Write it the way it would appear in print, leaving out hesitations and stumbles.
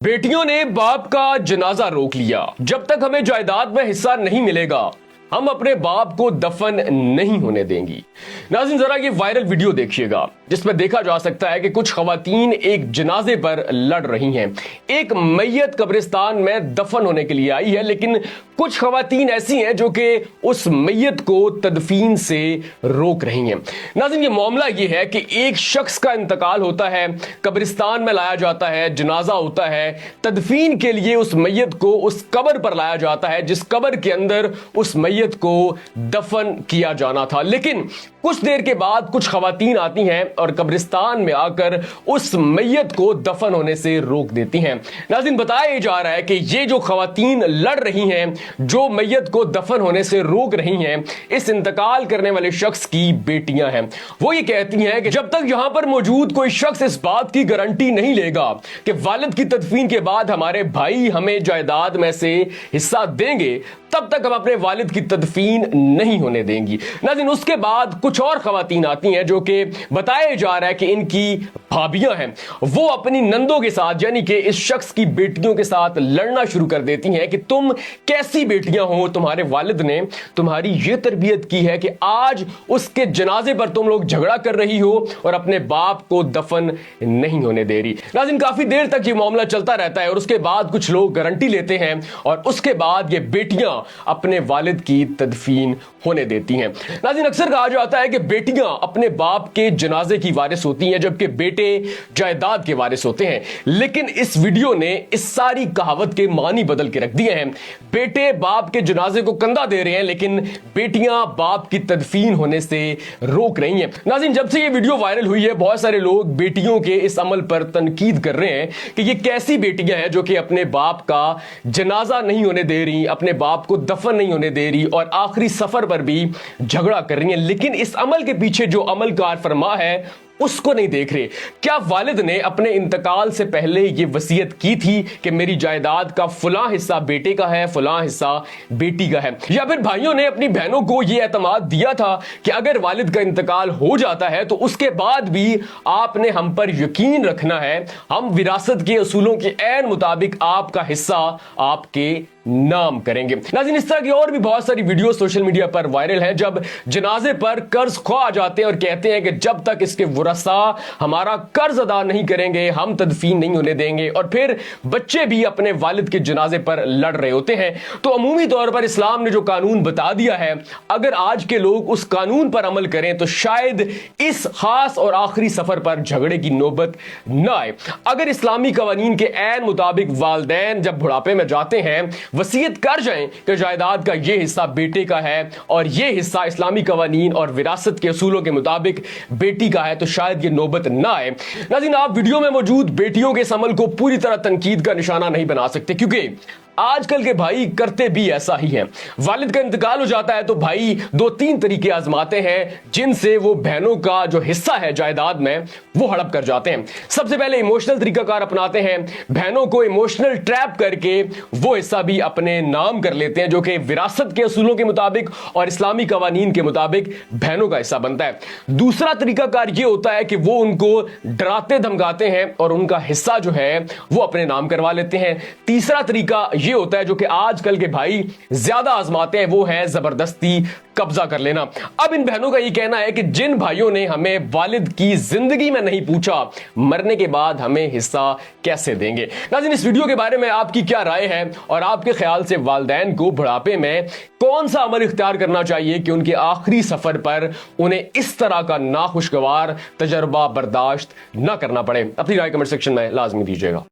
बेटियों ने बाप का जनाजा रोक लिया। जब तक हमें जायदाद में हिस्सा नहीं मिलेगा हम अपने बाप को दफन नहीं होने देंगी। नाज़रीन जरा ये वायरल वीडियो देखिएगा जिसमें देखा जा सकता है कि कुछ खवातीन एक जनाजे पर लड़ रही हैं। एक मैयत कब्रिस्तान में दफन होने के लिए आई है, लेकिन कुछ खवातीन ऐसी हैं जो कि उस मैयत को तदफीन से रोक रही हैं। नाज़रीन ये मामला ये है कि एक शख्स का इंतकाल होता है, कब्रिस्तान में लाया जाता है, जनाजा होता है, तदफीन के लिए उस मैयत को उस कब्र पर लाया जाता है जिस कब्र के अंदर उस मैयत को दफन किया जाना था। लेकिन कुछ देर के बाद कुछ खवातीन आती हैं और कब्रिस्तान में आकर उस मैयत को दफन होने से रोक देती हैं। नाज़रीन बताया जा रहा है कि ये जो खवातीन लड़ रही हैं, जो मैयत को दफन होने से रोक रही हैं, इस इंतकाल करने वाले शख्स की बेटियां हैं। वो ये कहती हैं कि जब तक यहां पर मौजूद कोई शख्स इस बात की गारंटी नहीं लेगा कि वालिद की तदफीन के बाद हमारे भाई हमें जायदाद में से हिस्सा देंगे, तब तक हम अपने वालिद की तदफीन नहीं होने देंगी। नाज़रीन उसके बाद कुछ और खवातीन आती हैं जो कि बताया जा रहा है कि इनकी भाभियां हैं, वो अपनी नंदों के साथ यानी कि इस शख्स की बेटियों के साथ लड़ना शुरू कर देती हैं कि तुम कैसी बेटियां हो, तुम्हारे वालिद ने तुम्हारी ये तरबियत की है कि आज उसके जनाजे पर तुम लोग झगड़ा कर रही हो और अपने बाप को दफन नहीं होने दे रही। नाज़रीन काफी देर तक ये मामला चलता रहता है और उसके बाद कुछ लोग गारंटी लेते हैं और उसके बाद ये बेटियां अपने वालिद की तदफीन होने देती हैं। नाज़रीन अक्सर कहा जाता है कि बेटियां अपने बाप के जनाजे की वारिस होती हैं जबकि बेटे जायदाद के वारिस होते हैं, लेकिन इस वीडियो ने इस सारी कहावत के मानी बदल के रख दिए हैं। बेटे बाप के जनाजे को कंधा दे रहे हैं लेकिन बेटियां बाप की तदफीन होने से रोक रही हैं। नाज़रीन जब से ये वीडियो वायरल हुई है बहुत सारे लोग बेटियों के इस अमल पर तनकीद कर रहे हैं कि ये कैसी बेटियां हैं जो कि अपने बाप का जनाजा नहीं होने दे रही, अपने बाप को दफन नहीं होने दे रही और आखिरी सफर पर भी झगड़ा कर रही हैं। लेकिन इस अमल के पीछे जो अमल कार फरमा है उसको नहीं देख रहे। क्या वालिद ने अपने इंतकाल से पहले ये वसीयत की थी कि मेरी जायदाद का फलां हिस्सा बेटे का है, फलां हिस्सा बेटी का है, या फिर भाइयों ने अपनी बहनों को ये एतमाद दिया था कि अगर वालिद का इंतकाल हो जाता है तो उसके बाद भी आपने हम पर यकीन रखना है, हम विरासत के असूलों के ऐन मुताबिक आपका हिस्सा आपके नाम करेंगे। नाज़रीन इस तरह की और भी बहुत सारी वीडियो सोशल मीडिया पर वायरल है जब जनाजे पर कर्ज ख्वाह आ जाते हैं और कहते हैं कि जब तक इसके वरसा हमारा कर्ज अदा नहीं करेंगे हम तदफीन नहीं होने देंगे, और फिर बच्चे भी अपने वालिद के जनाजे पर लड़ रहे होते हैं। तो अमूमी तौर पर इस्लाम ने जो कानून बता दिया है, अगर आज के लोग उस कानून पर अमल करें तो शायद इस खास और आखिरी सफर पर झगड़े की नौबत न आए। अगर इस्लामी कवानीन के ऐन मुताबिक वालिदैन जब बुढ़ापे में जाते हैं वसीयत कर जाएं कि जायदाद का ये हिस्सा बेटे का है और ये हिस्सा इस्लामी कवानीन और विरासत के असूलों के मुताबिक बेटी का है, तो शायद ये नौबत ना आए। नाज़रीन आप वीडियो में मौजूद बेटियों के इस अमल को पूरी तरह तनकीद का निशाना नहीं बना सकते क्योंकि आजकल के भाई करते भी ऐसा ही हैं। वालिद का इंतकाल हो जाता है तो भाई दो तीन तरीके आजमाते हैं जिनसे वो बहनों का जो हिस्सा है जायदाद में वो हड़प कर जाते हैं। सबसे पहले इमोशनल तरीकाकार अपनाते हैं, बहनों को इमोशनल ट्रैप करके वो हिस्सा भी अपने नाम कर लेते हैं जो कि विरासत के असूलों के मुताबिक और इस्लामी कवानीन के मुताबिक बहनों का हिस्सा बनता है। दूसरा तरीकाकार ये होता है कि वो उनको डराते धमकाते हैं और उनका हिस्सा जो है वो अपने नाम करवा लेते हैं। तीसरा तरीका ये होता है जो कि आजकल के भाई ज्यादा आजमाते हैं, वो है जबरदस्ती कब्जा कर लेना। अब इन बहनों का ये कहना है कि जिन भाइयों ने हमें वालिद की जिंदगी में नहीं पूछा, मरने के बाद हमें हिस्सा कैसे देंगे। नाज़रीन इस वीडियो के बारे में आपकी क्या राय है और आपके ख्याल से वालिदैन को बुढ़ापे में कौन सा अमल इख्तियार करना चाहिए कि उनके आखिरी सफर पर उन्हें इस तरह का नाखुशगवार तजर्बा बर्दाश्त न करना पड़े? अपनी राय कमेंट सेक्शन में लाजमी दीजिएगा।